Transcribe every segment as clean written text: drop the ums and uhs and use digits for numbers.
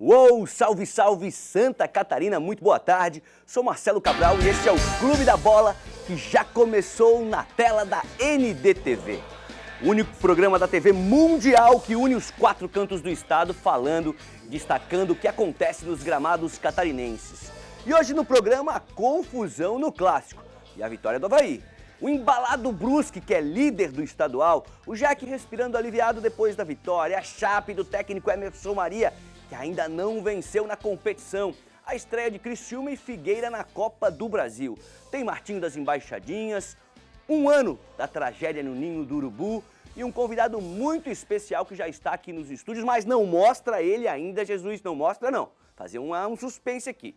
Uou, salve, salve Santa Catarina, muito boa tarde. Sou Marcelo Cabral e este é o Clube da Bola que já começou na tela da NDTV. O único programa da TV mundial que une os quatro cantos do estado falando, destacando o que acontece nos gramados catarinenses. E hoje no programa, a confusão no clássico e a vitória do Avaí. O embalado Brusque, que é líder do estadual, o Jack respirando aliviado depois da vitória, a Chape do técnico Emerson Maria, que ainda não venceu na competição, a estreia de Criciúma e Figueira na Copa do Brasil. Tem Martinho das Embaixadinhas, um ano da tragédia no Ninho do Urubu e um convidado muito especial que já está aqui nos estúdios, mas não mostra ele ainda, Jesus, não mostra não. Fazer um suspense aqui.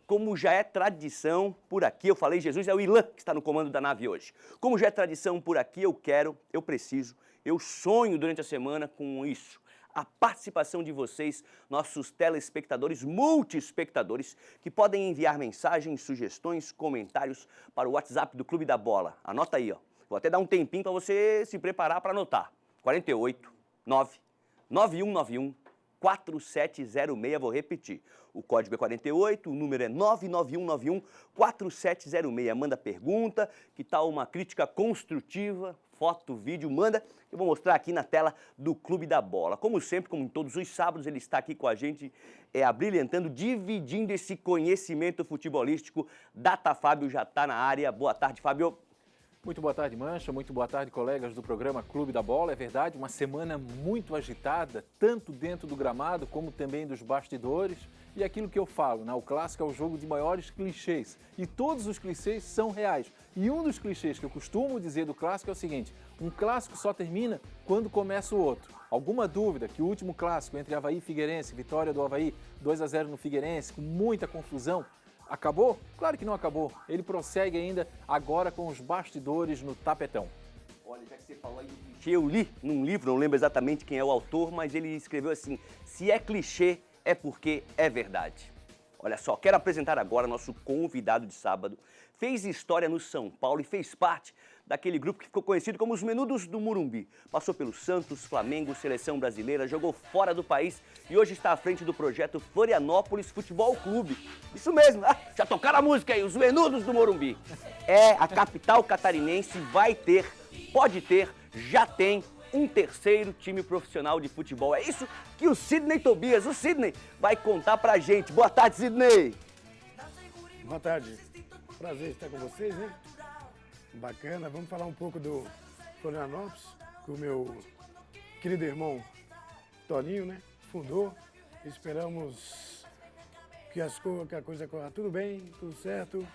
Como já é tradição por aqui, eu falei Jesus, é o Ilan que está no comando da nave hoje. Como já é tradição por aqui, eu quero, eu preciso, eu sonho durante a semana com isso. A participação de vocês, nossos telespectadores, multiespectadores, que podem enviar mensagens, sugestões, comentários para o WhatsApp do Clube da Bola. Anota aí, ó. Vou até dar um tempinho para você se preparar para anotar. 48 9 9191 4706, vou repetir. O código é 48, o número é 99191 4706. Manda pergunta, que tal uma crítica construtiva, foto, vídeo, manda. Eu vou mostrar aqui na tela do Clube da Bola. Como sempre, como todos os sábados, ele está aqui com a gente, abrilhantando, dividindo esse conhecimento futebolístico. Data Fábio já está na área. Boa tarde, Fábio. Muito boa tarde, Mancha. Muito boa tarde, colegas do programa Clube da Bola. É verdade, uma semana muito agitada, tanto dentro do gramado como também dos bastidores. E aquilo que eu falo, né? O clássico é o jogo de maiores clichês. E todos os clichês são reais. E um dos clichês que eu costumo dizer do clássico é o seguinte: um clássico só termina quando começa o outro. Alguma dúvida que o último clássico entre Avaí e Figueirense, vitória do Avaí 2-0 no Figueirense, com muita confusão, acabou? Claro que não acabou. Ele prossegue ainda agora com os bastidores no tapetão. Olha, já que você falou aí do clichê, eu li num livro, não lembro exatamente quem é o autor, mas ele escreveu assim: se é clichê, é porque é verdade. Olha só, quero apresentar agora nosso convidado de sábado. Fez história no São Paulo e fez parte daquele grupo que ficou conhecido como os Menudos do Morumbi. Passou pelo Santos, Flamengo, Seleção Brasileira, jogou fora do país e hoje está à frente do projeto Florianópolis Futebol Clube. Isso mesmo, já tocaram a música aí, os Menudos do Morumbi. É, a capital catarinense vai ter, pode ter, já tem um terceiro time profissional de futebol. É isso que o Sidney Tobias, o Sidney, vai contar pra gente. Boa tarde, Sidney. Boa tarde. Prazer estar com vocês, né? Bacana. Vamos falar um pouco do Florianópolis, que o meu querido irmão Toninho, né, fundou. Esperamos que a coisa corra tudo bem, tudo certo.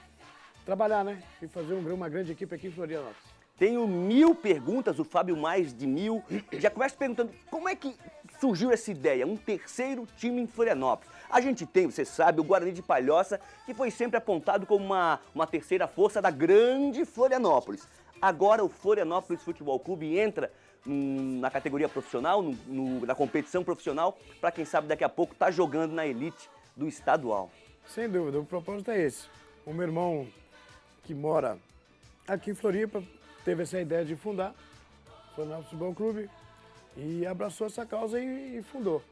Trabalhar, né? E fazer uma grande equipe aqui em Florianópolis. Tenho 1000 perguntas, o Fábio mais de 1000. Já começo perguntando, como é que surgiu essa ideia? Um terceiro time em Florianópolis. A gente tem, você sabe, o Guarani de Palhoça, que foi sempre apontado como uma terceira força da grande Florianópolis. Agora o Florianópolis Futebol Clube entra na categoria profissional, na competição profissional, para quem sabe daqui a pouco tá jogando na elite do estadual. Sem dúvida, o propósito é esse. O meu irmão, que mora aqui em Floripa, teve essa ideia de fundar o Florianópolis Futebol Clube e abraçou essa causa e fundou.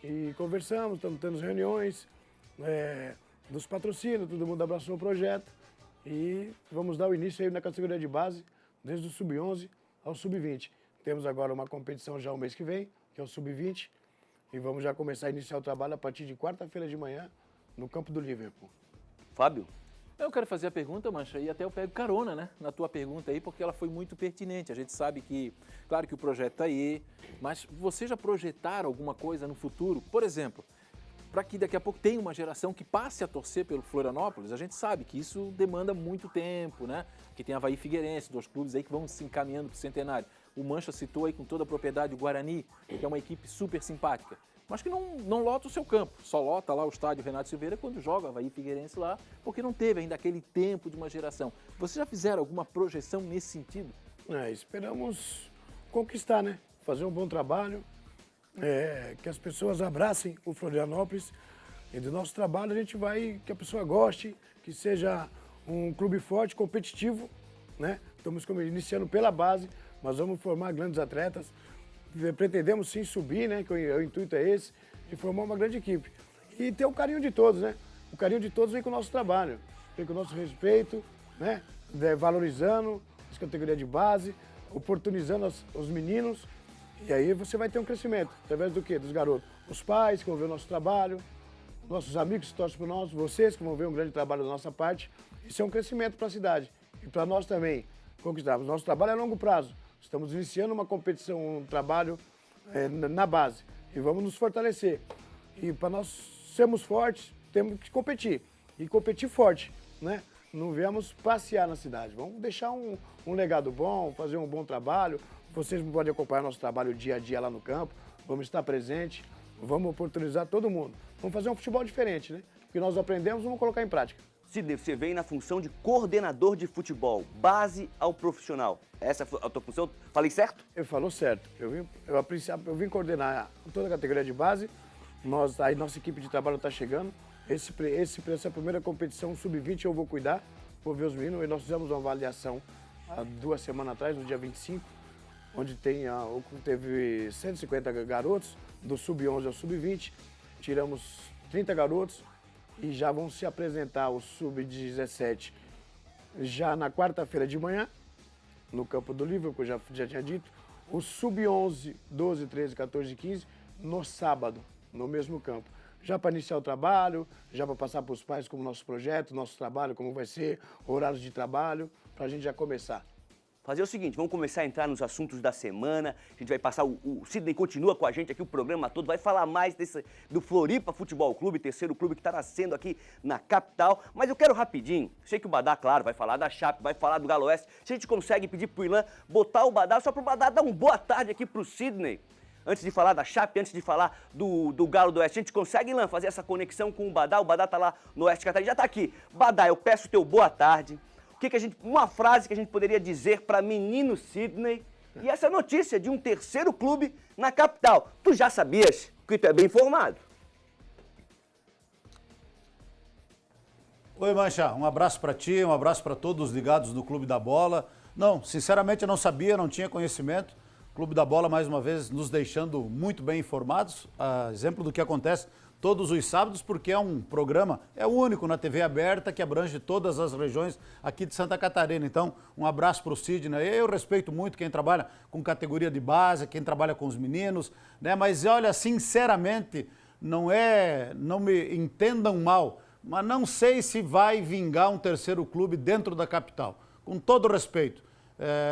E conversamos, estamos tendo reuniões dos patrocínios, todo mundo abraçou o projeto e vamos dar o início aí na categoria de base, desde o Sub-11 ao Sub-20. Temos agora uma competição já o mês que vem, que é o Sub-20, e vamos já começar a iniciar o trabalho a partir de quarta-feira de manhã no campo do Liverpool. Fábio? Eu quero fazer a pergunta, Mancha, e até eu pego carona, né, na tua pergunta aí, porque ela foi muito pertinente. A gente sabe que, claro que o projeto está aí, mas você já projetaram alguma coisa no futuro? Por exemplo, para que daqui a pouco tenha uma geração que passe a torcer pelo Florianópolis, a gente sabe que isso demanda muito tempo, né? Que tem Avaí e Figueirense, 2 clubes aí que vão se encaminhando para o centenário. O Mancha citou aí com toda a propriedade o Guarani, que é uma equipe super simpática, mas que não lota o seu campo, só lota lá o estádio Renato Silveira quando joga Avaí e Figueirense lá, porque não teve ainda aquele tempo de uma geração. Vocês já fizeram alguma projeção nesse sentido? Esperamos conquistar, né? Fazer um bom trabalho, que as pessoas abracem o Florianópolis e do nosso trabalho a gente vai, que a pessoa goste, que seja um clube forte, competitivo, né? Estamos iniciando pela base, mas vamos formar grandes atletas. Pretendemos sim subir, né? Que o intuito é esse, e formar uma grande equipe. E ter o carinho de todos, né? O carinho de todos vem com o nosso trabalho, vem com o nosso respeito, né? Valorizando as categorias de base, oportunizando os meninos. E aí você vai ter um crescimento. Através do quê? Dos garotos. Os pais que vão ver o nosso trabalho, nossos amigos que torcem por nós, vocês que vão ver um grande trabalho da nossa parte. Isso é um crescimento para a cidade. E para nós também conquistarmos. Nosso trabalho é a longo prazo. Estamos iniciando uma competição, um trabalho na base. E vamos nos fortalecer. E para nós sermos fortes, temos que competir. E competir forte, né? Não viemos passear na cidade. Vamos deixar um legado bom, fazer um bom trabalho. Vocês podem acompanhar nosso trabalho dia a dia lá no campo. Vamos estar presentes, vamos oportunizar todo mundo. Vamos fazer um futebol diferente, né? O que nós aprendemos, vamos colocar em prática. Sidney, você vem na função de coordenador de futebol, base ao profissional. Essa é a tua função? Falei certo? Ele falou certo. Eu vim coordenar toda a categoria de base. Nossa equipe de trabalho está chegando. Essa primeira competição sub-20 eu vou cuidar, vou ver os meninos. E nós fizemos uma avaliação há 2 semanas atrás, no dia 25, onde teve 150 garotos, do sub-11 ao sub-20. Tiramos 30 garotos e já vão se apresentar os sub-17 já na quarta-feira de manhã, no campo do Liverpool, que eu já tinha dito. O sub-11, 12, 13, 14 e 15, no sábado, no mesmo campo. Já para iniciar o trabalho, já para passar para os pais como nosso projeto, nosso trabalho, como vai ser, horários de trabalho, para a gente já começar. Fazer o seguinte, vamos começar a entrar nos assuntos da semana, a gente vai passar, o Sidney continua com a gente aqui o programa todo, vai falar mais do Floripa Futebol Clube, terceiro clube que está nascendo aqui na capital, mas eu quero rapidinho, sei que o Badá, claro, vai falar da Chape, vai falar do Galo Oeste, se a gente consegue pedir pro Ilan botar o Badá, só pro Badá dar uma boa tarde aqui pro Sidney, antes de falar da Chape, antes de falar do Galo do Oeste, a gente consegue, Ilan, fazer essa conexão com o Badá tá lá no Oeste Catarina, já tá aqui. Badá, eu peço teu boa tarde. Uma frase que a gente poderia dizer para menino Sidney e essa notícia de um terceiro clube na capital. Tu já sabias que tu é bem informado. Oi, Mancha, um abraço para ti, um abraço para todos ligados no Clube da Bola. Não, sinceramente eu não sabia, não tinha conhecimento. Clube da Bola, mais uma vez, nos deixando muito bem informados, a exemplo do que acontece todos os sábados, porque é um programa, é o único na TV aberta que abrange todas as regiões aqui de Santa Catarina. Então, um abraço para o Sidney. Eu respeito muito quem trabalha com categoria de base, quem trabalha com os meninos, né? Mas olha, sinceramente, não me entendam mal, mas não sei se vai vingar um terceiro clube dentro da capital. Com todo respeito.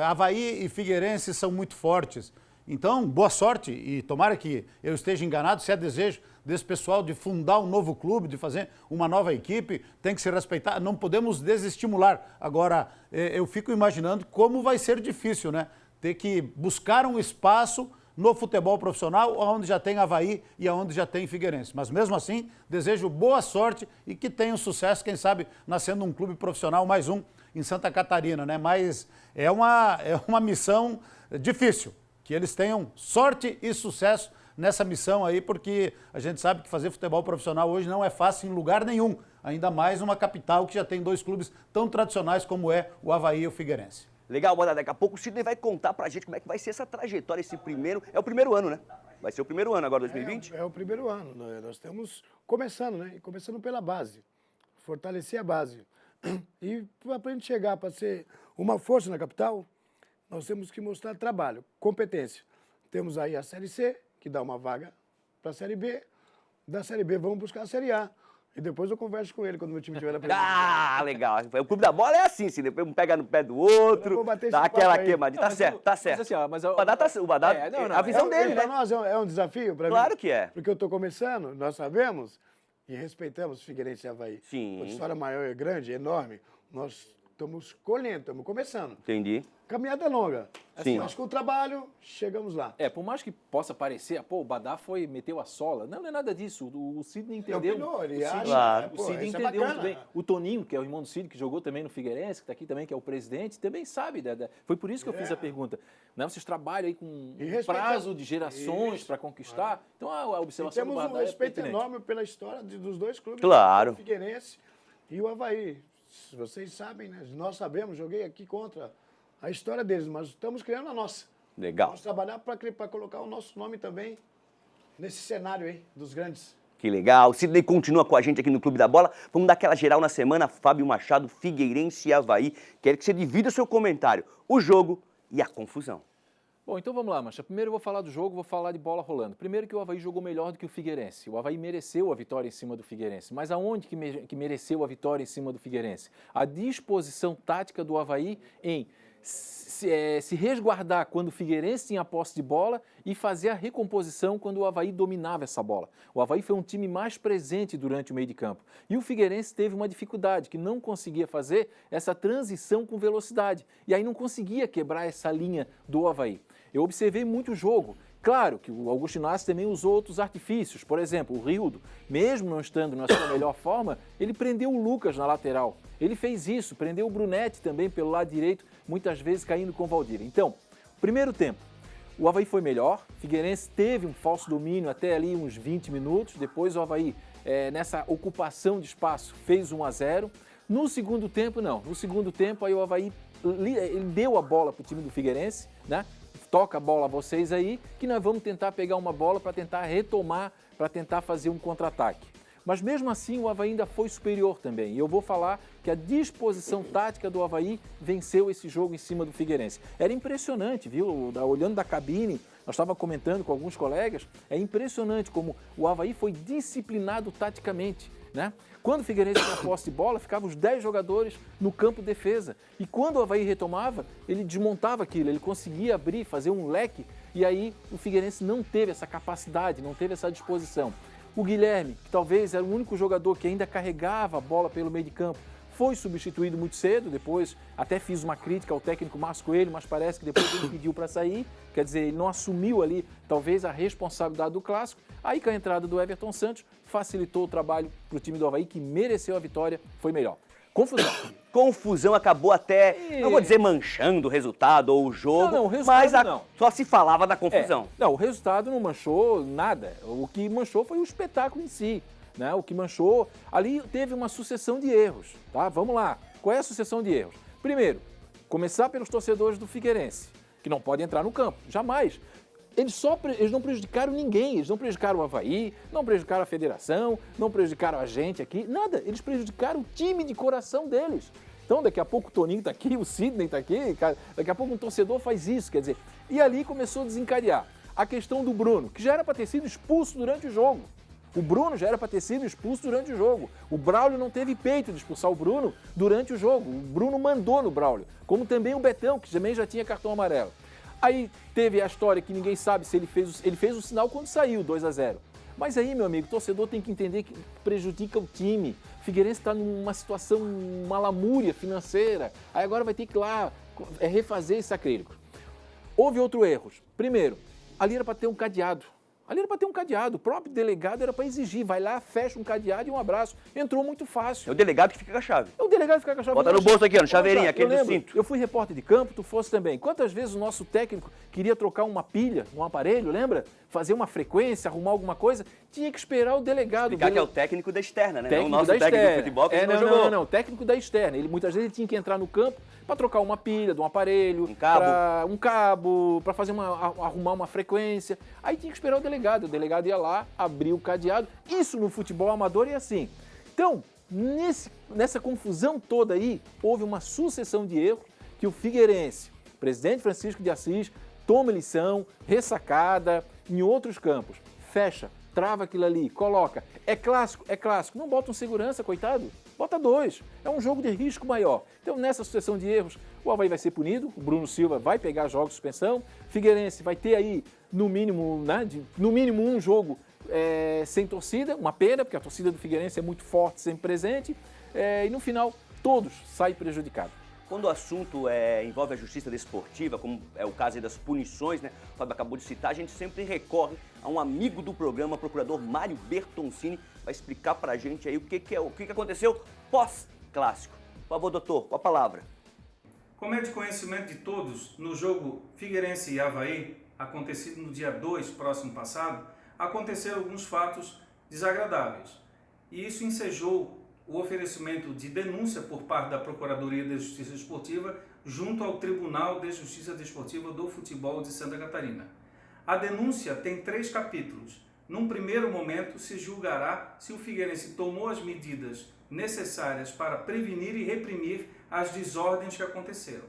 Avaí e Figueirense são muito fortes. Então, boa sorte e tomara que eu esteja enganado, se é desejo desse pessoal de fundar um novo clube, de fazer uma nova equipe, tem que se respeitar, não podemos desestimular. Agora, eu fico imaginando como vai ser difícil, né? Ter que buscar um espaço no futebol profissional, onde já tem Avaí e onde já tem Figueirense. Mas mesmo assim, desejo boa sorte e que tenham sucesso, quem sabe, nascendo um clube profissional, mais um em Santa Catarina, né? Mas é uma missão difícil. Que eles tenham sorte e sucesso nessa missão aí, porque a gente sabe que fazer futebol profissional hoje não é fácil em lugar nenhum, ainda mais uma capital que já tem 2 clubes tão tradicionais como é o Avaí e o Figueirense. Legal, Badá, daqui a pouco o Sidney vai contar pra gente como é que vai ser essa trajetória, é o primeiro ano, né? Vai ser o primeiro ano agora, 2020? É o primeiro ano, nós estamos começando, né? E começando pela base, fortalecer a base. E para a gente chegar para ser uma força na capital, nós temos que mostrar trabalho, competência. Temos aí a Série C, que dá uma vaga para a Série B. Da Série B, vamos buscar a Série A. E depois eu converso com ele quando o meu time estiver na primeira. Ah, legal. O Clube da Bola é assim, depois um pega no pé do outro, dá aquela queimadinha. Tá certo, tá certo. Mas assim, mas o Badá, a visão dele, né? Para nós é um desafio, para mim. Claro que é. Porque eu estou começando, nós sabemos e respeitamos Figueirense e Avaí. Sim. A história maior é grande, é enorme. Nós estamos colhendo, estamos começando. Entendi. Caminhada longa. Sim. Mas com o trabalho, chegamos lá. Por mais que possa parecer, o Badá meteu a sola. Não é nada disso. O Sidney entendeu. Ele acha, claro. O Sidney entendeu muito bem. O Toninho, que é o irmão do Sidney, que jogou também no Figueirense, que está aqui também, que é o presidente, também sabe. Foi por isso que eu fiz a pergunta. Não, vocês trabalham aí com um prazo de gerações para conquistar. Então a observação do Badá temos um respeito pertinente. enorme pela história dos 2 clubes. Claro. O Figueirense e o Avaí. Vocês sabem, né? Nós sabemos, joguei aqui contra a história deles, mas estamos criando a nossa. Legal. Vamos trabalhar para colocar o nosso nome também nesse cenário aí dos grandes. Que legal. Sidney continua com a gente aqui no Clube da Bola. Vamos dar aquela geral na semana. Fábio Machado, Figueirense e Avaí. Quero que você divida o seu comentário, o jogo e a confusão. Bom, então vamos lá, Mancha. Primeiro eu vou falar do jogo, vou falar de bola rolando. Primeiro que o Avaí jogou melhor do que o Figueirense. O Avaí mereceu a vitória em cima do Figueirense. Mas aonde que mereceu a vitória em cima do Figueirense? A disposição tática do Avaí em se resguardar quando o Figueirense tinha posse de bola e fazer a recomposição quando o Avaí dominava essa bola. O Avaí foi um time mais presente durante o meio de campo. E o Figueirense teve uma dificuldade, que não conseguia fazer essa transição com velocidade. E aí não conseguia quebrar essa linha do Avaí. Eu observei muito o jogo. Claro que o Augusto Inácio também usou outros artifícios. Por exemplo, o Rildo, mesmo não estando na sua melhor forma, ele prendeu o Lucas na lateral. Ele fez isso, prendeu o Brunetti também pelo lado direito, muitas vezes caindo com o Valdívia. Então, primeiro tempo, o Avaí foi melhor, o Figueirense teve um falso domínio até ali uns 20 minutos, depois o Avaí, nessa ocupação de espaço, fez 1-0. No segundo tempo, não. No segundo tempo, aí o Avaí ele deu a bola para o time do Figueirense, né? Toca a bola a vocês aí, que nós vamos tentar pegar uma bola para tentar retomar, para tentar fazer um contra-ataque. Mas mesmo assim o Avaí ainda foi superior também. E eu vou falar que a disposição tática do Avaí venceu esse jogo em cima do Figueirense. Era impressionante, viu? Olhando da cabine, nós estávamos comentando com alguns colegas, é impressionante como o Avaí foi disciplinado taticamente, né? Quando o Figueirense tinha posse de bola, ficavam os 10 jogadores no campo de defesa. E quando o Avaí retomava, ele desmontava aquilo, ele conseguia abrir, fazer um leque, e aí o Figueirense não teve essa capacidade, não teve essa disposição. O Guilherme, que talvez era o único jogador que ainda carregava a bola pelo meio de campo, foi substituído muito cedo, depois até fiz uma crítica ao técnico Márcio Coelho, mas parece que depois ele pediu para sair, quer dizer, ele não assumiu ali talvez a responsabilidade do clássico. Aí com a entrada do Everton Santos, facilitou o trabalho para o time do Avaí, que mereceu a vitória, foi melhor. Confusão. Confusão acabou até, não vou dizer manchando o resultado ou o jogo, Não, o resultado mas não. só se falava da confusão. Não, o resultado não manchou nada, o que manchou foi o espetáculo em si. Né? O que manchou, ali teve uma sucessão de erros, tá? Vamos lá, qual é a sucessão de erros? Primeiro, começar pelos torcedores do Figueirense, que não podem entrar no campo, jamais. Eles não prejudicaram ninguém, eles não prejudicaram o Avaí, não prejudicaram a federação, não prejudicaram a gente aqui, nada, eles prejudicaram o time de coração deles. Então daqui a pouco o Toninho está aqui, o Sidney está aqui, daqui a pouco um torcedor faz isso, quer dizer, e ali começou a desencadear a questão do Bruno, que já era para ter sido expulso durante o jogo. O Bruno já era para ter sido expulso durante o jogo. O Braulio não teve peito de expulsar o Bruno durante o jogo. O Bruno mandou no Braulio, como também o Betão, que também já tinha cartão amarelo. Aí teve a história que ninguém sabe se ele fez o sinal quando saiu, 2-0. Mas aí, meu amigo, o torcedor tem que entender que prejudica o time. O Figueirense está numa situação, uma lamúria financeira. Aí agora vai ter que ir lá refazer esse acrílico. Houve outros erros. Primeiro, ali era para ter um cadeado. O próprio delegado era para exigir, vai lá, fecha um cadeado e um abraço. Entrou muito fácil. É o delegado que fica com a chave. É o delegado que fica com a chave. Bota no bolso aqui, ó, no chaveirinho, aquele do cinto. Eu fui repórter de campo, tu fosse também. Quantas vezes o nosso técnico queria trocar uma pilha no aparelho, lembra? Fazer uma frequência, arrumar alguma coisa, tinha que esperar o delegado. Explicar que é o técnico da externa, né? Técnico não o nosso da técnico externa. de futebol que não jogou. Não, técnico da externa. Muitas vezes ele tinha que entrar no campo para trocar uma pilha de um aparelho, um cabo, para fazer arrumar uma frequência. Aí tinha que esperar o delegado ia lá, abrir o cadeado. Isso no futebol amador é assim. Então, nessa confusão toda aí, houve uma sucessão de erros que o Figueirense, presidente Francisco de Assis, toma lição, ressacada, em outros campos, fecha, trava aquilo ali, coloca. É clássico, não bota um segurança, coitado, bota 2. É um jogo de risco maior. Então, nessa sucessão de erros, o Avaí vai ser punido, o Bruno Silva vai pegar jogos de suspensão, Figueirense vai ter aí, no mínimo, né, um jogo sem torcida, uma pena, porque a torcida do Figueirense é muito forte, sempre presente, e no final, todos saem prejudicados. Quando o assunto envolve a justiça desportiva, como é o caso aí das punições, né? O Fábio acabou de citar, a gente sempre recorre a um amigo do programa, o procurador Mário Bertoncini, vai explicar pra gente aí o que aconteceu pós-clássico. Por favor, doutor, com a palavra. Como é de conhecimento de todos, no jogo Figueirense e Avaí, acontecido no dia 2, próximo passado, aconteceram alguns fatos desagradáveis. E isso ensejou o oferecimento de denúncia por parte da Procuradoria de Justiça Desportiva junto ao Tribunal de Justiça Desportiva do Futebol de Santa Catarina. A denúncia tem 3 capítulos. num primeiro momento se julgará se o Figueirense tomou as medidas necessárias para prevenir e reprimir as desordens que aconteceram.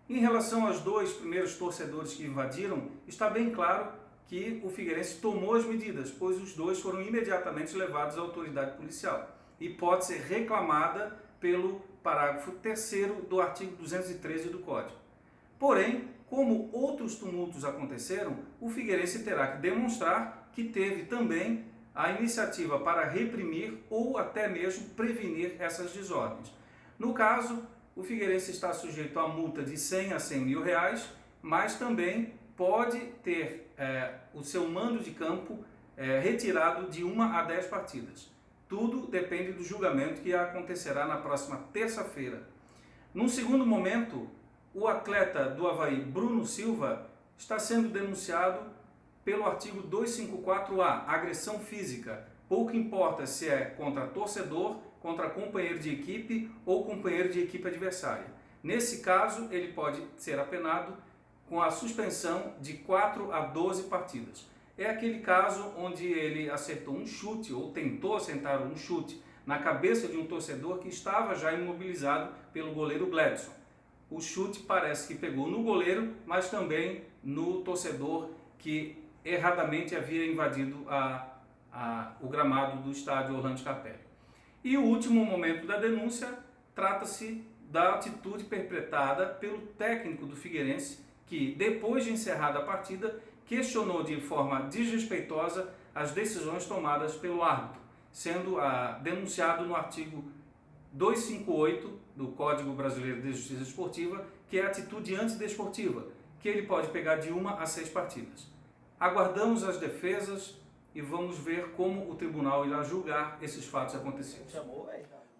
Em relação aos 2 primeiros torcedores que invadiram, está bem claro que o Figueirense tomou as medidas, pois os 2 foram imediatamente levados à autoridade policial e pode ser reclamada pelo parágrafo 3º do artigo 213 do Código. Porém, como outros tumultos aconteceram, o Figueirense terá que demonstrar que teve também a iniciativa para reprimir ou até mesmo prevenir essas desordens. No caso, o Figueirense está sujeito a multa de 100 a 100 mil reais, mas também pode ter o seu mando de campo retirado de 1 a 10 partidas. Tudo depende do julgamento que acontecerá na próxima terça-feira. Num segundo momento, o atleta do Avaí, Bruno Silva, está sendo denunciado pelo artigo 254A, agressão física. Pouco importa se é contra torcedor, contra companheiro de equipe ou companheiro de equipe adversária. Nesse caso, ele pode ser apenado com a suspensão de 4 a 12 partidas. É aquele caso onde ele acertou um chute ou tentou acertar um chute na cabeça de um torcedor que estava já imobilizado pelo goleiro Gledson. O chute parece que pegou no goleiro, mas também no torcedor que erradamente havia invadido o gramado do estádio Orlando Scarpelli. E o último momento da denúncia trata-se da atitude perpetrada pelo técnico do Figueirense, que, depois de encerrada a partida, questionou de forma desrespeitosa as decisões tomadas pelo árbitro, sendo denunciado no artigo 258 do Código Brasileiro de Justiça Esportiva, que é a atitude antidesportiva, que ele pode pegar de 1 a 6 partidas. Aguardamos as defesas e vamos ver como o tribunal irá julgar esses fatos acontecidos.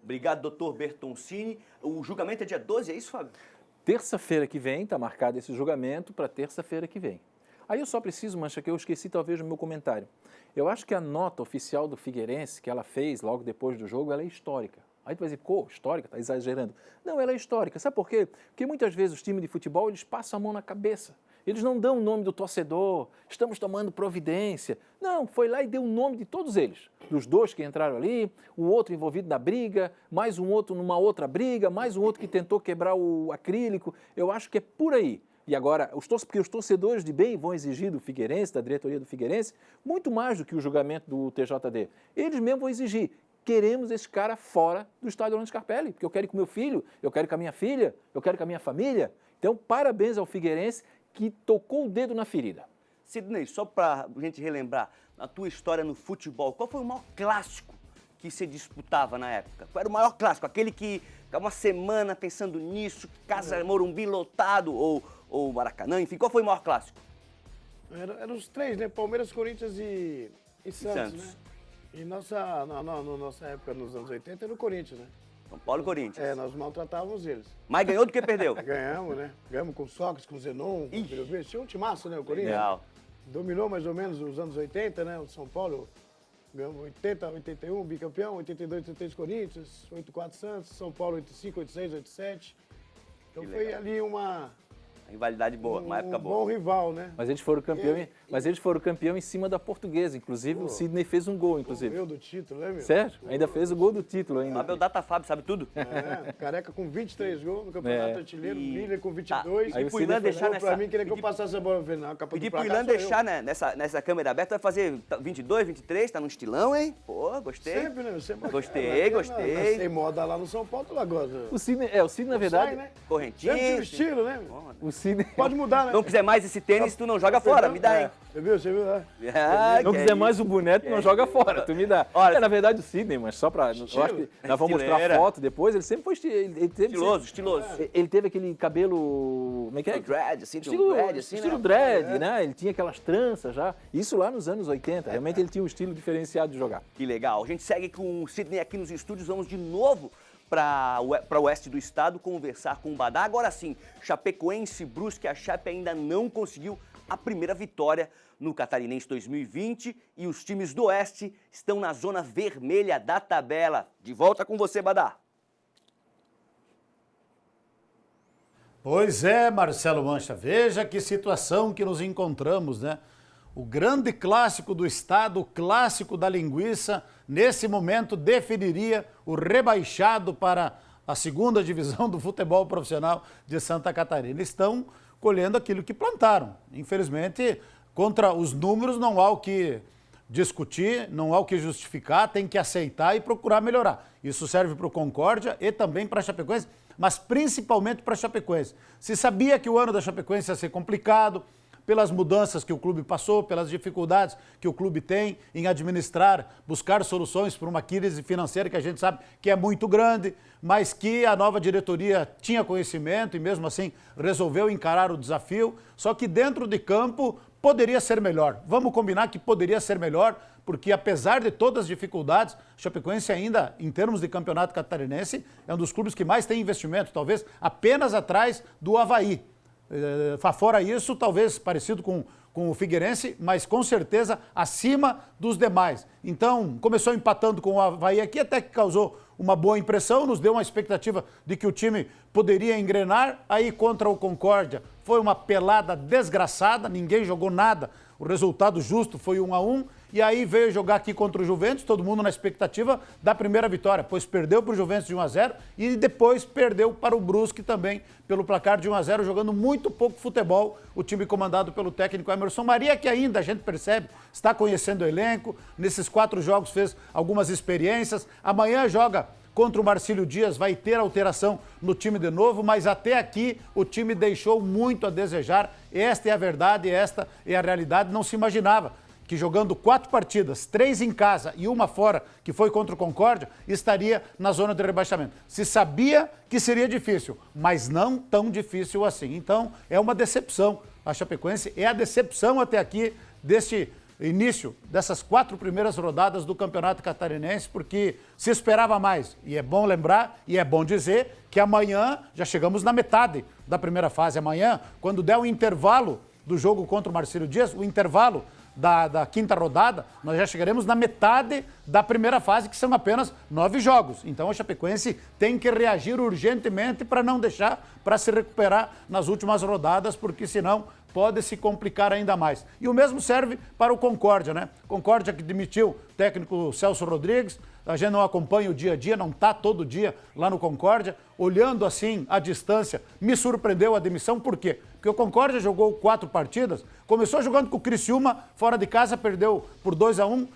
Obrigado, doutor Bertoncini. O julgamento é dia 12, é isso, Fábio? Terça-feira que vem, está marcado esse julgamento para terça-feira que vem. Aí eu só preciso, Mancha, que eu esqueci talvez no meu comentário. Eu acho que a nota oficial do Figueirense, que ela fez logo depois do jogo, ela é histórica. Aí tu vai dizer, pô, histórica, tá exagerando. Não, ela é histórica. Sabe por quê? Porque muitas vezes os times de futebol, eles passam a mão na cabeça. Eles não dão o nome do torcedor, estamos tomando providência. Não, foi lá e deu o nome de todos eles. Dos 2 que entraram ali, o outro envolvido na briga, mais um outro numa outra briga, mais um outro que tentou quebrar o acrílico. Eu acho que é por aí. E agora, porque os torcedores de bem vão exigir do Figueirense, da diretoria do Figueirense, muito mais do que o julgamento do TJD. Eles mesmos vão exigir. Queremos esse cara fora do estádio Orlando Scarpelli, porque eu quero ir com meu filho, eu quero ir com a minha filha, eu quero ir com a minha família. Então, parabéns ao Figueirense que tocou o dedo na ferida. Sidney, só para a gente relembrar, na tua história no futebol, qual foi o maior clássico que você disputava na época? Qual era o maior clássico? Aquele que ficava uma semana pensando nisso, Casa Morumbi lotado, ou Maracanã, enfim, qual foi o maior clássico? Eram os 3, né? Palmeiras, Corinthians e Santos, né? E nossa época, nos anos 80, era o Corinthians, né? São Paulo e Corinthians. Nós maltratávamos eles. Mais ganhou do que perdeu. Ganhamos, né? Ganhamos com o Sócrates, com o Zenon, com o Vila. Tinha um timaço, né? O Corinthians. Legal. Dominou mais ou menos os anos 80, né? O São Paulo ganhamos 80, 81, bicampeão, 82, 83 Corinthians, 84 Santos, São Paulo 85, 86, 87. Então foi ali uma rivalidade boa, uma época boa. Um bom rival, né? Mas eles foram campeão em cima da Portuguesa. Inclusive, o Sidney fez um gol, inclusive. O do título, né, meu? Certo? Ainda fez o gol do título ainda. Fábio Data Fábio, sabe tudo? Careca com 23 gols no Campeonato Artilheiro, Miller com 22. Aí o Sidney deixar nessa... Pra mim, queria que eu passasse a bola no final. Pedi pro Ilan deixar, né, nessa câmera aberta, vai fazer 22, 23, tá no estilão, hein? Pô, gostei. Sempre, né? Sempre Gostei. Sem moda lá no São Paulo, tu lá gosta. O Sidney, na verdade... Sai, né? Correntinho. Sempre tive estilo, né? O Sidney... Pode mudar, né? Não quiser mais esse tênis, tu não joga fora, me dá, hein? Você viu, né? Não quiser mais o boneco, não joga fora, tu me dá. Olha, na verdade, o Sidney, mas só pra... Eu acho que nós vamos mostrar foto depois, ele sempre foi estiloso. Ele teve aquele cabelo... Como é que é? Dread, assim, estilo dread, né? Ele tinha aquelas tranças já. Isso lá nos anos 80. Realmente ele tinha um estilo diferenciado de jogar. Que legal. A gente segue com o Sidney aqui nos estúdios. Vamos de novo para o oeste do estado conversar com o Badá. Agora sim, Chapecoense, Brusque, a Chape ainda não conseguiu a primeira vitória no Catarinense 2020 e os times do oeste estão na zona vermelha da tabela. De volta com você, Badá. Pois é, Marcelo Mancha, veja que situação que nos encontramos, né? O grande clássico do estado, o clássico da linguiça, nesse momento definiria o rebaixado para a segunda divisão do futebol profissional de Santa Catarina. Eles estão colhendo aquilo que plantaram. Infelizmente, contra os números não há o que discutir, não há o que justificar, tem que aceitar e procurar melhorar. Isso serve para o Concórdia e também para a Chapecoense, mas principalmente para a Chapecoense. Se sabia que o ano da Chapecoense ia ser complicado, pelas mudanças que o clube passou, pelas dificuldades que o clube tem em administrar, buscar soluções para uma crise financeira que a gente sabe que é muito grande, mas que a nova diretoria tinha conhecimento e mesmo assim resolveu encarar o desafio, só que dentro de campo poderia ser melhor. Vamos combinar que poderia ser melhor, porque apesar de todas as dificuldades, a Chapecoense ainda, em termos de campeonato catarinense, é um dos clubes que mais tem investimento, talvez apenas atrás do Avaí. Fora isso, talvez parecido com o Figueirense, mas com certeza acima dos demais. Então, começou empatando com o Avaí aqui, até que causou uma boa impressão, nos deu uma expectativa de que o time poderia engrenar. Aí contra o Concórdia foi uma pelada desgraçada, ninguém jogou nada, o resultado justo foi 1-1. E aí veio jogar aqui contra o Juventus, todo mundo na expectativa da primeira vitória, pois perdeu para o Juventus de 1-0 e depois perdeu para o Brusque também pelo placar de 1-0, jogando muito pouco futebol, o time comandado pelo técnico Emerson Maria, que ainda a gente percebe, está conhecendo o elenco, nesses 4 jogos fez algumas experiências, amanhã joga contra o Marcílio Dias, vai ter alteração no time de novo, mas até aqui o time deixou muito a desejar, esta é a verdade, esta é a realidade, não se imaginava que jogando 4 partidas, 3 em casa e uma fora, que foi contra o Concórdia, estaria na zona de rebaixamento. Se sabia que seria difícil, mas não tão difícil assim. Então, é uma decepção. A Chapecoense é a decepção até aqui desse início, dessas 4 primeiras rodadas do Campeonato Catarinense, porque se esperava mais. E é bom lembrar e é bom dizer que amanhã já chegamos na metade da primeira fase. Amanhã, quando der o intervalo do jogo contra o Marcílio Dias, o intervalo da quinta rodada, nós já chegaremos na metade da primeira fase, que são apenas 9 jogos. Então a Chapecoense tem que reagir urgentemente para não deixar para se recuperar nas últimas rodadas, porque senão pode se complicar ainda mais. E o mesmo serve para o Concórdia, né? Concórdia que demitiu o técnico Celso Rodrigues, a gente não acompanha o dia a dia, não está todo dia lá no Concórdia, olhando assim à distância, me surpreendeu a demissão, por quê? Porque o Concórdia jogou 4 partidas, começou jogando com o Criciúma, fora de casa, perdeu por 2-1,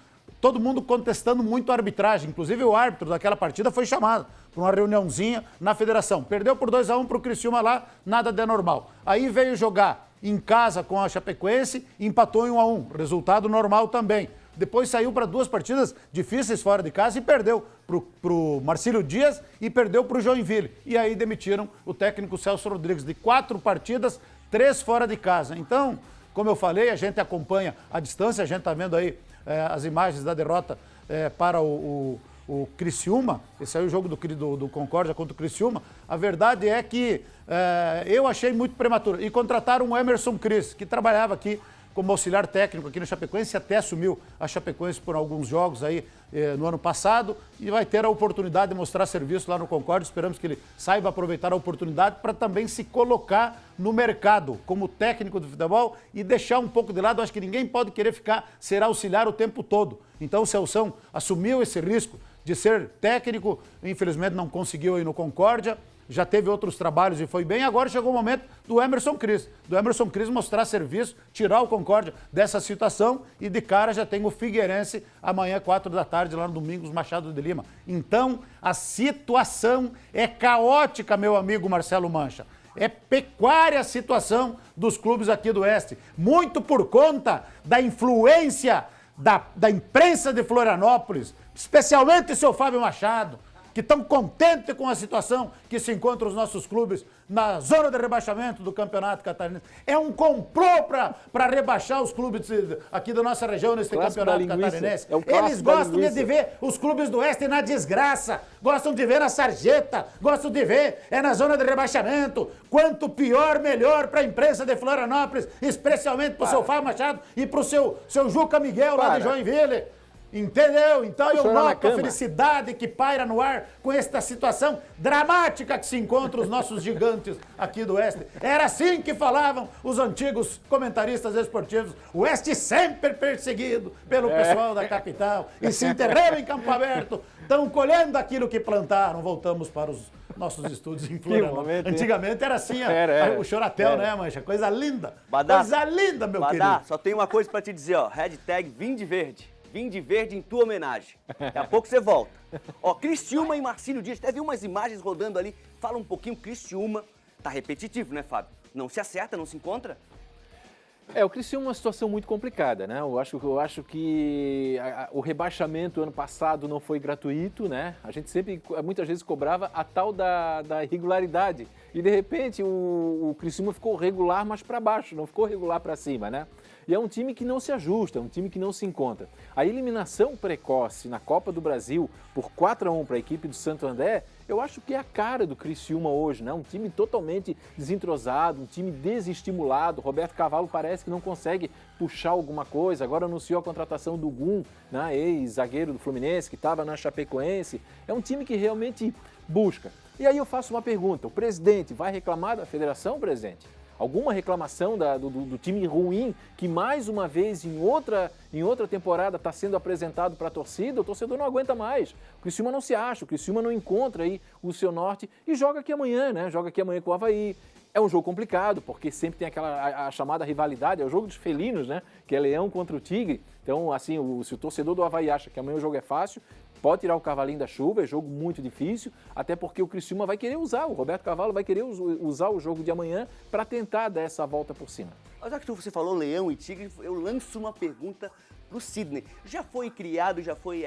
todo mundo contestando muito a arbitragem, inclusive o árbitro daquela partida foi chamado para uma reuniãozinha na federação, perdeu por 2-1 para o Criciúma lá, nada de anormal. Aí veio jogar em casa com a Chapecoense, empatou em 1-1, resultado normal também. Depois saiu para 2 partidas difíceis fora de casa e perdeu para o Marcílio Dias e perdeu para o Joinville. E aí demitiram o técnico Celso Rodrigues de 4 partidas, 3 fora de casa. Então, como eu falei, a gente acompanha à distância, a gente está vendo aí as imagens da derrota para o Criciúma, esse aí é o jogo do Concórdia contra o Criciúma. A verdade é que eu achei muito prematuro. E contrataram o Emerson Cris, que trabalhava aqui como auxiliar técnico aqui no Chapecoense, até assumiu a Chapecoense por alguns jogos aí no ano passado e vai ter a oportunidade de mostrar serviço lá no Concórdia. Esperamos que ele saiba aproveitar a oportunidade para também se colocar no mercado como técnico do futebol e deixar um pouco de lado. Acho que ninguém pode querer ser auxiliar o tempo todo. Então o Celção assumiu esse risco de ser técnico, infelizmente não conseguiu aí no Concórdia, já teve outros trabalhos e foi bem, agora chegou o momento do Emerson Cris mostrar serviço, tirar o Concórdia dessa situação e de cara já tem o Figueirense amanhã 4 da tarde lá no Domingos Machado de Lima. Então a situação é caótica, meu amigo Marcelo Mancha. É pecuária a situação dos clubes aqui do Oeste, muito por conta da influência da imprensa de Florianópolis, especialmente o seu Fábio Machado, que estão contentes com a situação que se encontram os nossos clubes na zona de rebaixamento do Campeonato Catarinense. É um complô para rebaixar os clubes aqui da nossa região nesse Campeonato Catarinense. Eles gostam de ver os clubes do Oeste na desgraça, gostam de ver na sarjeta, gostam de ver na zona de rebaixamento. Quanto pior, melhor para a imprensa de Florianópolis, especialmente para o seu Fábio Machado e para o seu Juca Miguel lá de Joinville. Entendeu? Então eu Chorar na noto a cama. felicidade que paira no ar com esta situação dramática que se encontra os nossos gigantes aqui do Oeste. Era assim que falavam os antigos comentaristas esportivos. O Oeste sempre perseguido pelo pessoal da capital e se enterraram em Campo Aberto. Estão colhendo aquilo que plantaram. Voltamos para os nossos estúdios em Florianópolis. momento, hein? Antigamente era assim, ó, Era. o choratel, Era. né, Mancha? Coisa linda. Badá. Coisa linda, meu Badá, querido. só tem uma coisa pra te dizer, ó. Hashtag Vim de Verde. Vim de Verde em tua homenagem. Daqui a pouco você volta. Ó, Criciúma e Marcílio Dias. Até vi umas imagens rodando ali. Fala um pouquinho, Criciúma. Tá repetitivo, né, Fábio? Não se acerta, não se encontra? O Criciúma é uma situação muito complicada, né? Eu acho que o rebaixamento ano passado não foi gratuito, né? A gente sempre, muitas vezes, cobrava a tal da irregularidade. E, de repente, o Criciúma ficou regular, mas para baixo, não ficou regular para cima, né? E é um time que não se ajusta, um time que não se encontra. A eliminação precoce na Copa do Brasil por 4-1 para a equipe do Santo André, eu acho que é a cara do Criciúma hoje, né? Um time totalmente desentrosado, um time desestimulado. Roberto Cavalo parece que não consegue puxar alguma coisa. Agora anunciou a contratação do Gum, né? Ex-zagueiro do Fluminense, que estava na Chapecoense. É um time que realmente busca. E aí eu faço uma pergunta, o presidente vai reclamar da federação, presidente? Alguma reclamação do time ruim que mais uma vez em outra temporada está sendo apresentado para a torcida? O torcedor não aguenta mais. O Criciúma não se acha, o Criciúma não encontra aí o seu norte e joga aqui amanhã, né? Joga aqui amanhã com o Avaí. É um jogo complicado, porque sempre tem a chamada rivalidade, é o jogo dos felinos, né? Que é Leão contra o Tigre. Então, assim, se o torcedor do Avaí acha que amanhã o jogo é fácil, pode tirar o cavalinho da chuva, é jogo muito difícil, até porque o Criciúma vai querer usar, o Roberto Cavalo vai querer usar o jogo de amanhã para tentar dar essa volta por cima. Mas já que você falou Leão e Tigre, eu lanço uma pergunta pro Sidney. Já foi criado, já foi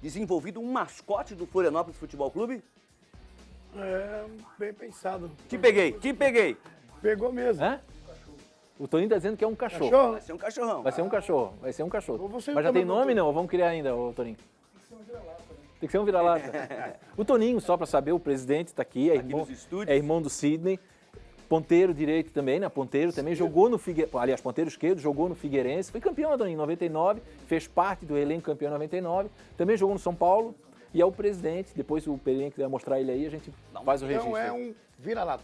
desenvolvido um mascote do Florianópolis Futebol Clube? É, bem pensado. Te peguei. Pegou mesmo. Hã? O Toninho está dizendo que é um cachorro. Cachorro? Vai ser um cachorrão. Vai ser um cachorro. Ou você Mas já também tem nome não? Ou vamos criar ainda, ô Toninho? Tem que ser um vira-lata. O Toninho, só para saber, o presidente está aqui, nos estúdios. é irmão do Sidney. Ponteiro direito também, né? Ponteiro também jogou no Figueirense. Aliás, ponteiro esquerdo, jogou no Figueirense. Foi campeão, Toninho, em 99. Fez parte do elenco campeão em 99. Também jogou no São Paulo. E é o presidente. Depois o Pelinha quiser mostrar ele aí, a gente faz o registro. Então é um vira-lata.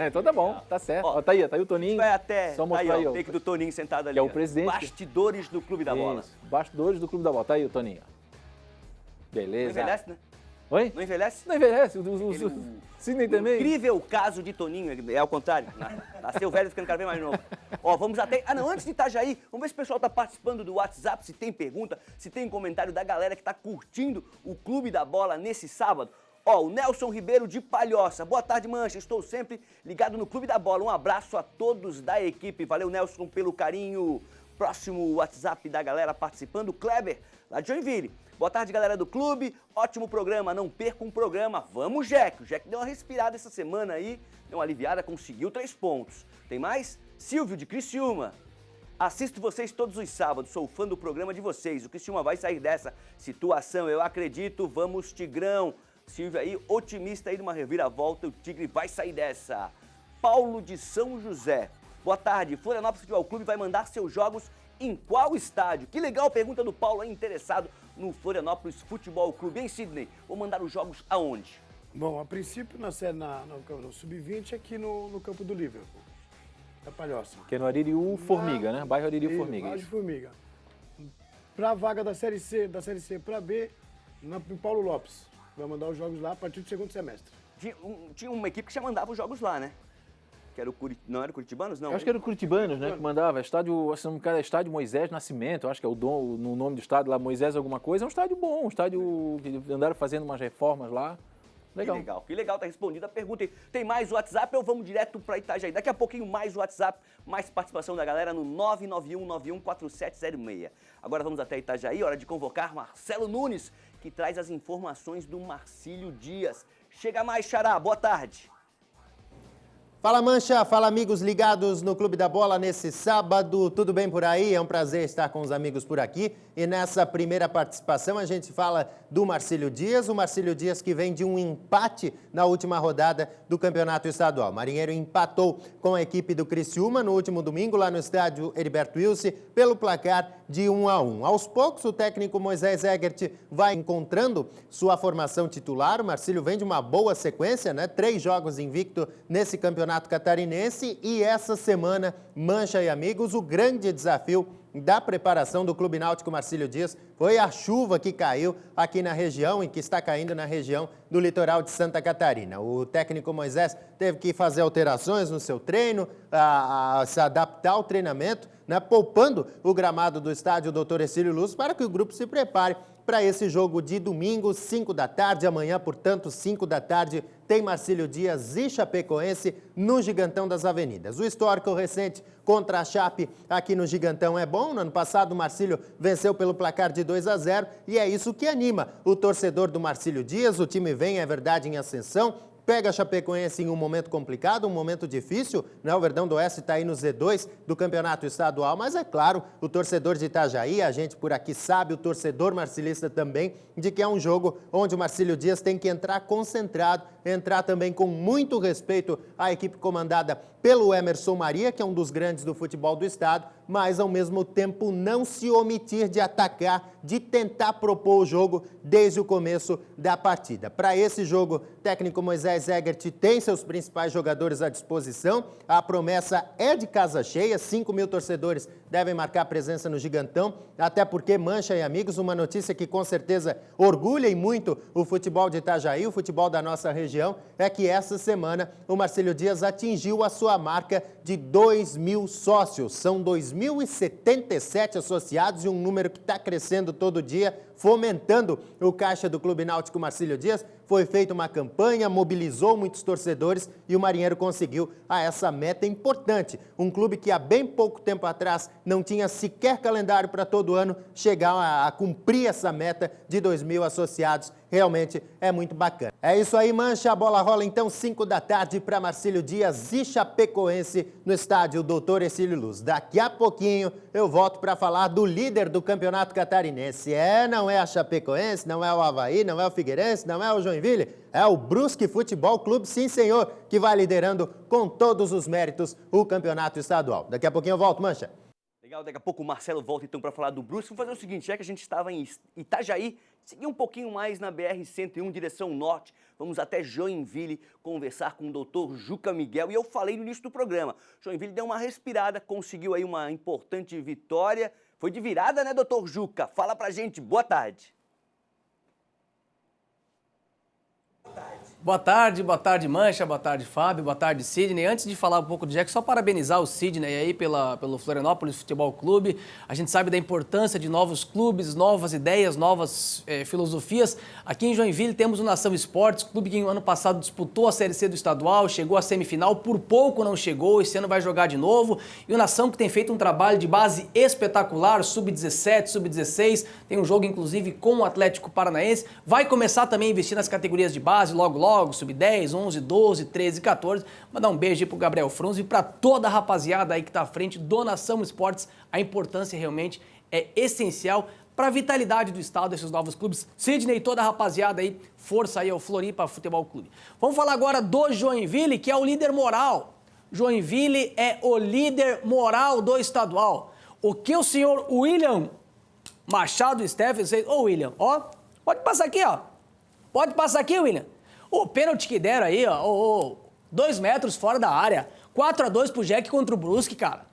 Então tá bom, tá certo. Ó, Ó, tá aí o Toninho. Vai até Só mostrar aí, ó, ó. o take do Toninho sentado ali. Que é o ó. presidente. Bastidores do Clube da Bola. Isso, bastidores do Clube da Bola. Tá aí o Toninho. Não Beleza. envelhece, né? Oi? Não envelhece? Não envelhece. Aquele- O Sidney também. Incrível caso de Toninho, é ao contrário. Nasceu velho ficando cada vez mais novo. Ó, vamos até. Ah, não, antes de Itajaí, vamos ver se o pessoal tá participando do WhatsApp, se tem pergunta, se tem comentário da galera que tá curtindo o Clube da Bola nesse sábado. Ó, o Nelson Ribeiro de Palhoça. Boa tarde, Mancha. Estou sempre ligado no Clube da Bola. Um abraço a todos da equipe. Valeu, Nelson, pelo carinho. Próximo WhatsApp da galera participando, Kleber, lá de Joinville. Boa tarde, galera do clube. Ótimo programa, não perca um programa. Vamos, Jack. O Jack deu uma respirada essa semana aí, deu uma aliviada, conseguiu 3 pontos. Tem mais? Silvio, de Criciúma. Assisto vocês todos os sábados, sou fã do programa de vocês. O Criciúma vai sair dessa situação, eu acredito. Vamos, Tigrão. Silvio aí, otimista aí de uma reviravolta, o Tigre vai sair dessa. Paulo de São José. Boa tarde, Florianópolis Futebol Clube vai mandar seus jogos em qual estádio? Que legal, pergunta do Paulo aí, interessado no Florianópolis Futebol Clube. Hein, Sidney? Vou mandar os jogos aonde? Bom, a princípio no Sub-20 aqui no campo do Liverpool, da Palhoça. Que é no Aririu Formiga, né? Bairro Aririu Formiga. Bairro de isso. Formiga. Para a vaga da Série C para B, em Paulo Lopes. Vai mandar os jogos lá a partir do segundo semestre. Tinha uma equipe que já mandava os jogos lá, né? Que era não era o Curitibanos, não? Eu acho que era o Curitibanos, né? Que mandava. Estádio, se não me engano, é Estádio Moisés Nascimento. Eu acho que é no nome do estádio lá, Moisés alguma coisa. É um estádio bom, um estádio que andaram fazendo umas reformas lá. Legal. Que legal, tá respondida a pergunta. Tem mais WhatsApp ou vamos direto para Itajaí? Daqui a pouquinho mais WhatsApp, mais participação da galera no 991914706. Agora vamos até Itajaí, hora de convocar Marcelo Nunes, que traz as informações do Marcílio Dias. Chega mais, Xará, boa tarde. Fala Mancha, fala amigos ligados no Clube da Bola nesse sábado, tudo bem por aí? É um prazer estar com os amigos por aqui. E nessa primeira participação a gente fala do Marcílio Dias, o Marcílio Dias que vem de um empate na última rodada do Campeonato Estadual. O Marinheiro empatou com a equipe do Criciúma no último domingo lá no estádio Heriberto Wilson pelo placar de 1-1. Aos poucos o técnico Moisés Egert vai encontrando sua formação titular. O Marcílio vem de uma boa sequência, né? 3 jogos invicto nesse Campeonato Catarinense e essa semana, Mancha e amigos, o grande desafio da preparação do Clube Náutico Marcílio Dias foi a chuva que caiu aqui na região e que está caindo na região do litoral de Santa Catarina. O técnico Moisés teve que fazer alterações no seu treino, se adaptar ao treinamento, né, poupando o gramado do estádio Dr. Ercílio Luz para que o grupo se prepare para esse jogo de domingo, 5 da tarde. Amanhã, portanto, 5 da tarde, tem Marcílio Dias e Chapecoense no Gigantão das Avenidas. O histórico recente contra a Chape aqui no Gigantão é bom. No ano passado, o Marcílio venceu pelo placar de 2-0 e é isso que anima o torcedor do Marcílio Dias. O time vem, é verdade, em ascensão. Pega a Chapecoense em um momento complicado, um momento difícil, né? O Verdão do Oeste está aí no Z2 do Campeonato Estadual, mas é claro, o torcedor de Itajaí, a gente por aqui sabe, o torcedor marcilista também, de que é um jogo onde o Marcílio Dias tem que entrar concentrado, entrar também com muito respeito à equipe comandada pelo Emerson Maria, que é um dos grandes do futebol do estado, mas ao mesmo tempo não se omitir de atacar, de tentar propor o jogo desde o começo da partida. Para esse jogo, o técnico Moisés Egert tem seus principais jogadores à disposição. A promessa é de casa cheia, 5.000 torcedores devem marcar presença no Gigantão, até porque, Mancha e amigos, uma notícia que com certeza orgulha e muito o futebol de Itajaí, o futebol da nossa região, é que essa semana o Marcílio Dias atingiu a sua marca de 2.000 sócios. São 2.077 associados e um número que está crescendo todo dia, fomentando o caixa do Clube Náutico Marcílio Dias. Foi feita uma campanha, mobilizou muitos torcedores e o Marinheiro conseguiu essa meta importante. Um clube que há bem pouco tempo atrás não tinha sequer calendário para todo ano, chegar a cumprir essa meta de 2.000 associados, realmente é muito bacana. É isso aí, Mancha, a bola rola então 5 da tarde para Marcílio Dias e Chapecoense no estádio Dr. Ercílio Luz. Daqui a pouquinho eu volto para falar do líder do Campeonato Catarinense. Não é a Chapecoense, não é o Avaí, não é o Figueirense, não é o Joinville, é o Brusque Futebol Clube, sim senhor, que vai liderando com todos os méritos o Campeonato Estadual. Daqui a pouquinho eu volto, Mancha. Legal, daqui a pouco o Marcelo volta então para falar do Brusque. Vamos fazer o seguinte, já que a gente estava em Itajaí, seguir um pouquinho mais na BR-101, direção norte, vamos até Joinville conversar com o doutor Juca Miguel. E eu falei no início do programa, Joinville deu uma respirada, conseguiu aí uma importante vitória. Foi de virada, né, doutor Juca? Fala pra gente, boa tarde. Boa tarde, Mancha, boa tarde, Fábio, boa tarde, Sidney. Antes de falar um pouco do Jack, só parabenizar o Sidney aí pelo Florianópolis Futebol Clube. A gente sabe da importância de novos clubes, novas ideias, novas filosofias. Aqui em Joinville temos o Nação Esportes, clube que no ano passado disputou a Série C do estadual, chegou à semifinal, por pouco não chegou, esse ano vai jogar de novo. E o Nação que tem feito um trabalho de base espetacular, sub-17, sub-16, tem um jogo inclusive com o Atlético Paranaense. Vai começar também a investir nas categorias de base, logo, sub-10, 11, 12, 13, 14. Mandar um beijo aí pro Gabriel Frunze e para toda a rapaziada aí que tá à frente do Nação Esportes. A importância realmente é essencial para a vitalidade do estado, desses novos clubes. Sidney e toda a rapaziada aí, força aí ao Floripa Futebol Clube. Vamos falar agora do Joinville, que é o líder moral. Joinville é o líder moral do estadual. O que o senhor William Machado Stephens fez... Ô, William, ó, pode passar aqui, ó. Pode passar aqui, William. O pênalti que deram aí, ó, 2 metros fora da área. 4-2 pro Jack contra o Brusque, cara.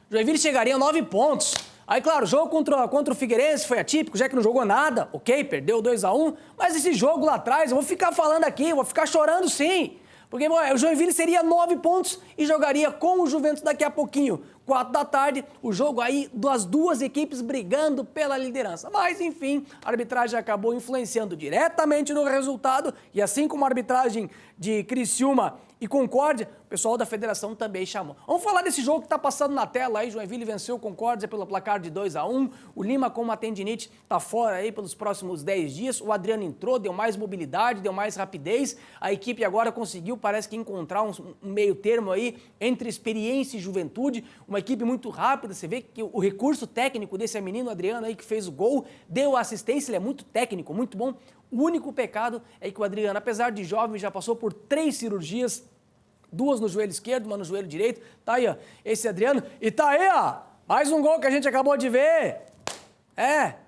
O Joinville chegaria a 9 pontos. Aí, claro, o jogo contra o Figueirense foi atípico, o Jack não jogou nada, ok, perdeu 2-1. Mas esse jogo lá atrás, eu vou ficar falando aqui, eu vou ficar chorando sim. Porque o Joinville seria 9 pontos e jogaria com o Juventus daqui a pouquinho. 4 da tarde, o jogo aí das duas equipes brigando pela liderança. Mas, enfim, a arbitragem acabou influenciando diretamente no resultado e assim como a arbitragem de Criciúma e Concórdia, o pessoal da federação também chamou. Vamos falar desse jogo que está passando na tela aí. Joinville venceu o Concórdia pelo placar de 2-1. O Lima, com uma tendinite, está fora aí pelos próximos 10 dias. O Adriano entrou, deu mais mobilidade, deu mais rapidez. A equipe agora conseguiu, parece que, encontrar um meio termo aí entre experiência e juventude. O uma equipe muito rápida. Você vê que o recurso técnico desse menino Adriano aí que fez o gol, deu a assistência, ele é muito técnico, muito bom. O único pecado é que o Adriano, apesar de jovem, já passou por 3 cirurgias, 2 no joelho esquerdo, 1 no joelho direito. Tá aí, ó, esse Adriano. E tá aí, ó, mais um gol que a gente acabou de ver.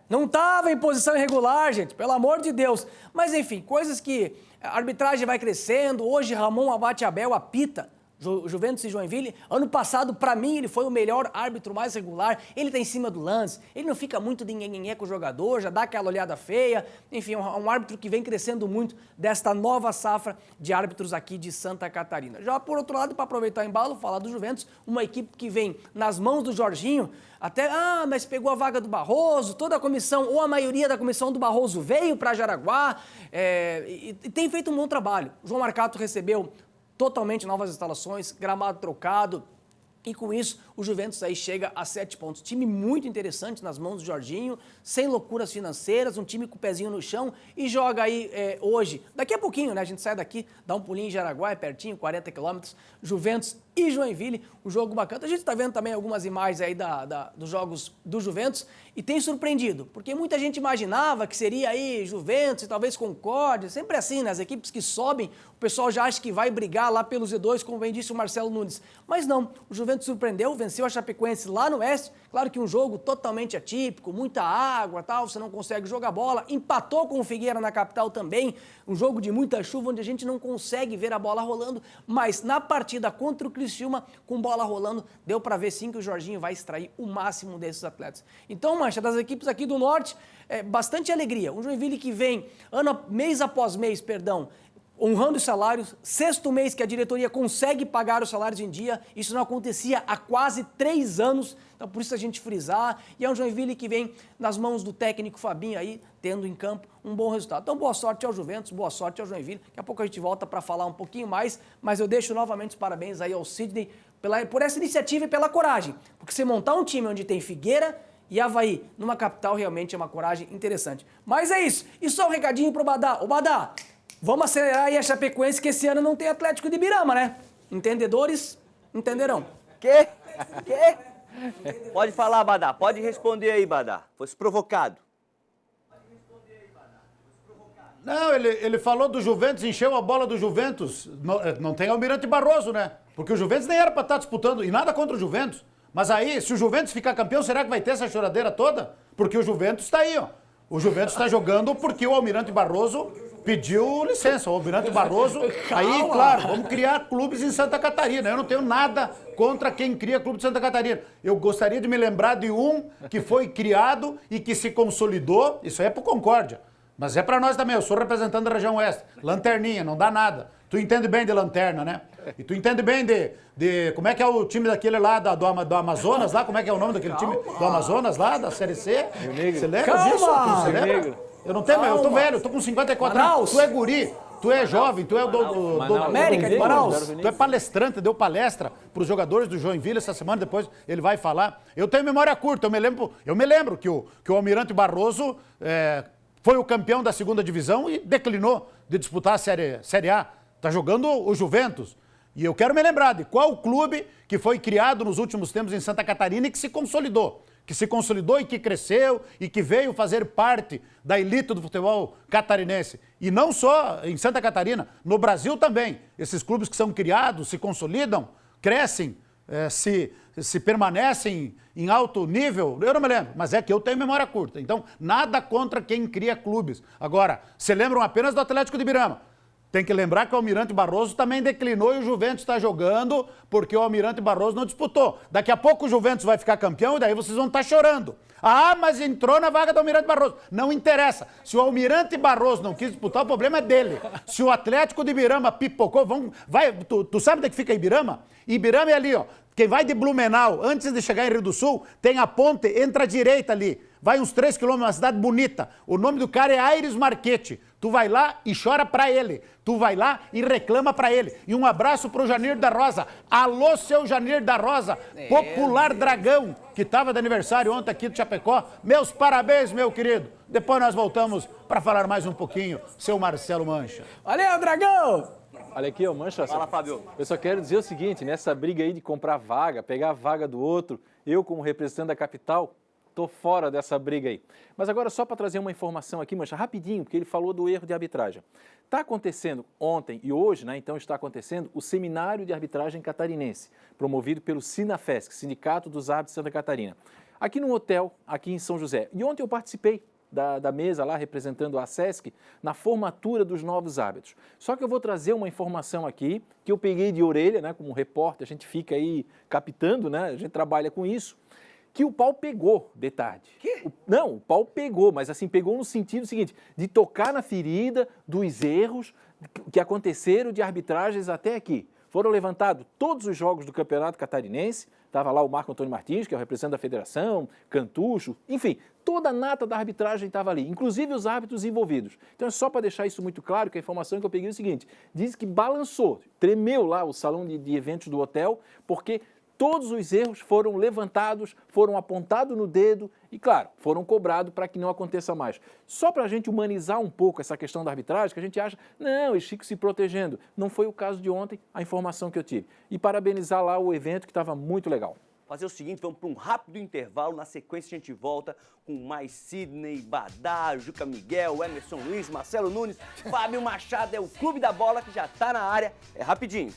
Não estava em posição irregular, gente, pelo amor de Deus. Mas, enfim, coisas que a arbitragem vai crescendo. Hoje, Ramon Abate Abel apita Juventus e Joinville. Ano passado, para mim, ele foi o melhor árbitro mais regular. Ele tá em cima do lance, ele não fica muito de nhenhenhé com o jogador, já dá aquela olhada feia. Enfim, é um árbitro que vem crescendo muito desta nova safra de árbitros aqui de Santa Catarina. Já por outro lado, para aproveitar o embalo, falar do Juventus, uma equipe que vem nas mãos do Jorginho, até, mas pegou a vaga do Barroso, toda a comissão, ou a maioria da comissão do Barroso veio para Jaraguá, e tem feito um bom trabalho. O João Marcato recebeu totalmente novas instalações, gramado trocado, e com isso o Juventus aí chega a 7 pontos. Time muito interessante nas mãos do Jorginho, sem loucuras financeiras, um time com o pezinho no chão e joga aí hoje, daqui a pouquinho, né? A gente sai daqui, dá um pulinho em Jaraguá, é pertinho, 40 quilômetros, Juventus e Joinville, um jogo bacana. A gente está vendo também algumas imagens aí dos jogos do Juventus e tem surpreendido, porque muita gente imaginava que seria aí Juventus e talvez Concórdia, sempre assim, né? As equipes que sobem, o pessoal já acha que vai brigar lá pelo Z2, como bem disse o Marcelo Nunes. Mas não, o Juventus surpreendeu, venceu a Chapecoense lá no Oeste, claro que um jogo totalmente atípico, muita água, tal, você não consegue jogar bola, empatou com o Figueira na capital também, um jogo de muita chuva, onde a gente não consegue ver a bola rolando, mas na partida contra o Criciúma, com bola rolando, deu para ver sim que o Jorginho vai extrair o máximo desses atletas. Então, Mancha, das equipes aqui do Norte, bastante alegria. Um Joinville que vem mês após mês, honrando os salários, 6º mês que a diretoria consegue pagar os salários em dia, isso não acontecia há quase 3 anos, então por isso a gente frisar, e é um Joinville que vem nas mãos do técnico Fabinho aí, tendo em campo um bom resultado. Então boa sorte ao Juventus, boa sorte ao Joinville, daqui a pouco a gente volta para falar um pouquinho mais, mas eu deixo novamente os parabéns aí ao Sidney por essa iniciativa e pela coragem, porque você montar um time onde tem Figueira e Avaí numa capital realmente é uma coragem interessante. Mas é isso, e só um recadinho pro Badá. Ô Badá, vamos acelerar aí a Chapecoense, que esse ano não tem Atlético de Ibirama, né? Entendedores entenderão. Quê? Pode falar, Badá. Pode responder aí, Badá. Fosse provocado. Não, ele falou do Juventus, encheu a bola do Juventus. Não tem Almirante Barroso, né? Porque o Juventus nem era para estar disputando, e nada contra o Juventus. Mas aí, se o Juventus ficar campeão, será que vai ter essa choradeira toda? Porque o Juventus está aí, ó. O Juventus está jogando porque o Almirante Barroso pediu licença. O Almirante Barroso, aí, claro, vamos criar clubes em Santa Catarina. Eu não tenho nada contra quem cria clube de Santa Catarina. Eu gostaria de me lembrar de um que foi criado e que se consolidou. Isso aí é pro Concórdia. Mas é para nós também. Eu sou representante da região oeste. Lanterninha, não dá nada. Tu entende bem de lanterna, né? E tu entende bem de como é que é o time daquele lá do Amazonas, lá? Como é que é o nome daquele time do Amazonas lá, da Série C? Você lembra disso? Você lembra? Eu não tenho, eu tô velho, eu tô com 54 anos. Tu é guri, tu é jovem, tu é do América de Manaus. Tu é palestrante, deu palestra pros jogadores do Joinville essa semana, depois ele vai falar. Eu tenho memória curta, eu me lembro que o Almirante Barroso foi o campeão da 2ª divisão e declinou de disputar a Série A. Tá jogando o Juventus. E eu quero me lembrar de qual clube que foi criado nos últimos tempos em Santa Catarina e que se consolidou. E que cresceu e que veio fazer parte da elite do futebol catarinense. E não só em Santa Catarina, no Brasil também. Esses clubes que são criados, se consolidam, crescem, se permanecem em alto nível, eu não me lembro, mas é que eu tenho memória curta. Então, nada contra quem cria clubes. Agora, se lembram apenas do Atlético de Ibirama. Tem que lembrar que o Almirante Barroso também declinou e o Juventus está jogando porque o Almirante Barroso não disputou. Daqui a pouco o Juventus vai ficar campeão e daí vocês vão estar chorando. Ah, mas entrou na vaga do Almirante Barroso. Não interessa. Se o Almirante Barroso não quis disputar, o problema é dele. Se o Atlético de Ibirama pipocou, tu sabe onde é que fica Ibirama? Ibirama é ali, ó. Quem vai de Blumenau, antes de chegar em Rio do Sul, tem a ponte, entra à direita ali. Vai uns 3 quilômetros, uma cidade bonita. O nome do cara é Aires Marchetti. Tu vai lá e chora pra ele. Tu vai lá e reclama pra ele. E um abraço pro Janir da Rosa. Alô, seu Janir da Rosa, popular dragão, que estava de aniversário ontem aqui do Chapecó. Meus parabéns, meu querido. Depois nós voltamos para falar mais um pouquinho, seu Marcelo Mancha. Valeu, dragão! Olha aqui, ó, Mancha. Fala, Fábio. Eu só quero dizer o seguinte, nessa briga aí de comprar vaga, pegar a vaga do outro, eu como representante da capital, tô fora dessa briga aí. Mas agora só para trazer uma informação aqui, Mancha, rapidinho, porque ele falou do erro de arbitragem. Está acontecendo ontem e hoje, né, então está acontecendo o Seminário de Arbitragem Catarinense, promovido pelo Sinafesc, Sindicato dos Árbitros de Santa Catarina, aqui num hotel, aqui em São José. E ontem eu participei da mesa lá, representando a SESC, na formatura dos novos árbitros. Só que eu vou trazer uma informação aqui, que eu peguei de orelha, né, como repórter, a gente fica aí captando, né, a gente trabalha com isso, que o pau pegou de tarde. Quê? Não, o pau pegou, mas assim, pegou no sentido seguinte, de tocar na ferida dos erros que aconteceram de arbitragens até aqui. Foram levantados todos os jogos do Campeonato Catarinense, estava lá o Marco Antônio Martins, que é o representante da federação, Cantucho, enfim, toda a nata da arbitragem estava ali, inclusive os árbitros envolvidos. Então é só para deixar isso muito claro, que a informação que eu peguei é o seguinte, diz que balançou, tremeu lá o salão de eventos do hotel, porque todos os erros foram levantados, foram apontados no dedo e, claro, foram cobrados para que não aconteça mais. Só para a gente humanizar um pouco essa questão da arbitragem, que a gente acha, não, eles ficam se protegendo. Não foi o caso de ontem, a informação que eu tive. E parabenizar lá o evento, que estava muito legal. Fazer o seguinte, vamos para um rápido intervalo, na sequência a gente volta com mais Sidney, Badá, Juca Miguel, Emerson Luiz, Marcelo Nunes, Fábio Machado, é o Clube da Bola que já está na área, é rapidinho.